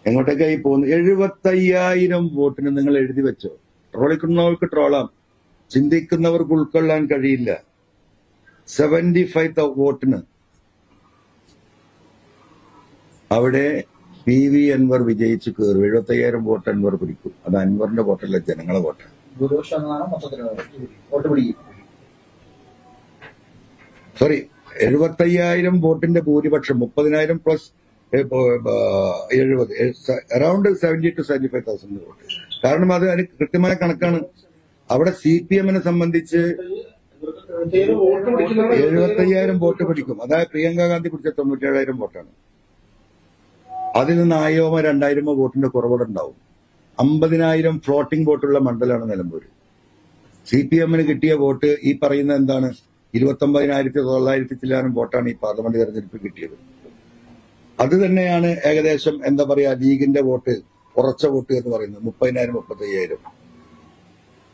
എങ്ങോട്ടേക്കായി പോകുന്നു? 75,000 വോട്ടിന് നിങ്ങൾ എഴുതി വെച്ചോ. ട്രോളിക്കുന്നവർക്ക് ട്രോളാം, ചിന്തിക്കുന്നവർക്ക് ഉൾക്കൊള്ളാൻ കഴിയില്ല. 75 വോട്ടിന് അവിടെ PV അൻവർ വിജയിച്ച് കയറും. 75,000 വോട്ട് അൻവർ പിടിക്കും. അത് അൻവറിന്റെ വോട്ടല്ല, ജനങ്ങളെ വോട്ട്. സോറി, 75,000 വോട്ടിന്റെ ഭൂരിപക്ഷം 30,000 പ്ലസ് 70, അറൌണ്ട് 70 to 75,000 വോട്ട്. കാരണം അത് അതിന് കൃത്യമായ കണക്കാണ്. അവിടെ CPM-നെ സംബന്ധിച്ച് 75,000 വോട്ട് പിടിക്കും. അതായത് പ്രിയങ്ക ഗാന്ധി പിടിച്ച 97,000 വോട്ടാണ്. അതിൽ നിന്ന് 1,000 2,000 വോട്ടിന്റെ കുറവുടെ ഉണ്ടാവും. 50,000 ഫ്ലോട്ടിംഗ് വോട്ടുള്ള മണ്ഡലമാണ് നിലമ്പൂർ. CPM-ന് കിട്ടിയ വോട്ട് ഈ പറയുന്ന എന്താണ്? 29,900 ചില്ലാനും വോട്ടാണ് ഈ പാർലമെന്റ് തെരഞ്ഞെടുപ്പിൽ കിട്ടിയത്. അത് തന്നെയാണ് ഏകദേശം എന്താ പറയാ ലീഗിന്റെ വോട്ട്, ഉറച്ച വോട്ട് എന്ന് പറയുന്നത് 30,000 35,000.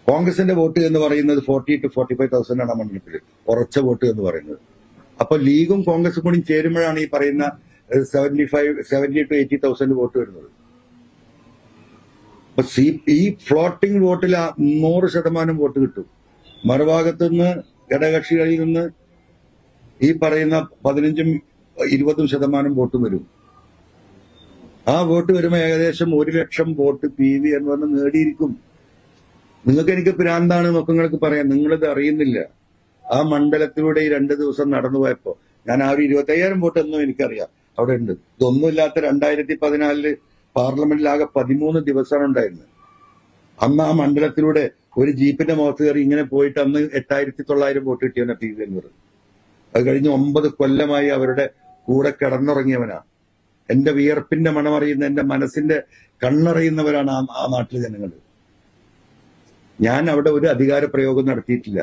കോൺഗ്രസിന്റെ വോട്ട് എന്ന് പറയുന്നത് 40 to 45,000 ആണ് മണ്ഡലത്തിൽ ഉറച്ച വോട്ട് എന്ന് പറയുന്നത്. അപ്പൊ ലീഗും കോൺഗ്രസും കൂടി ചേരുമ്പോഴാണ് ഈ പറയുന്ന 70 to 80,000 വോട്ട് വരുന്നത്. അപ്പൊ ഈ ഫ്ലോട്ടിംഗ് വോട്ടിൽ 100% വോട്ട് കിട്ടും. മറുഭാഗത്തുനിന്ന് ഘടകകക്ഷികളിൽ നിന്ന് ഈ പറയുന്ന 15-20% വോട്ട് വരും. ആ വോട്ട് വരുമ്പോൾ ഏകദേശം 1,00,000 വോട്ട് PV അൻവറിന് നേടിയിരിക്കും. നിങ്ങൾക്ക് എനിക്ക് ഭ്രാന്താണ് നോക്കങ്ങൾക്ക് പറയാം, നിങ്ങളിത് അറിയുന്നില്ല. ആ മണ്ഡലത്തിലൂടെ ഈ 2 ദിവസം നടന്നു പോയപ്പോ ഞാൻ ആ ഒരു 25,000 വോട്ട് എന്നും എനിക്കറിയാം അവിടെ ഉണ്ട്. ഇതൊന്നുമില്ലാത്ത 2014 പാർലമെന്റിലാകെ 13 ദിവസമാണ് ഉണ്ടായിരുന്നത്. അന്ന് ആ മണ്ഡലത്തിലൂടെ ഒരു ജീപ്പിന്റെ മുഖത്ത് കയറി ഇങ്ങനെ പോയിട്ട് അന്ന് 8,900 വോട്ട് കിട്ടിയവനാ PV അൻവർ. അത് കഴിഞ്ഞ് 9 കൊല്ലമായി അവരുടെ കൂടെ കിടന്നുറങ്ങിയവനാ. എന്റെ വിയർപ്പിന്റെ മണമറിയുന്ന, എന്റെ മനസ്സിന്റെ കണ്ണറിയുന്നവരാണ് ആ നാട്ടിലെ ജനങ്ങൾ. ഞാൻ അവിടെ ഒരു അധികാര പ്രയോഗം നടത്തിയിട്ടില്ല.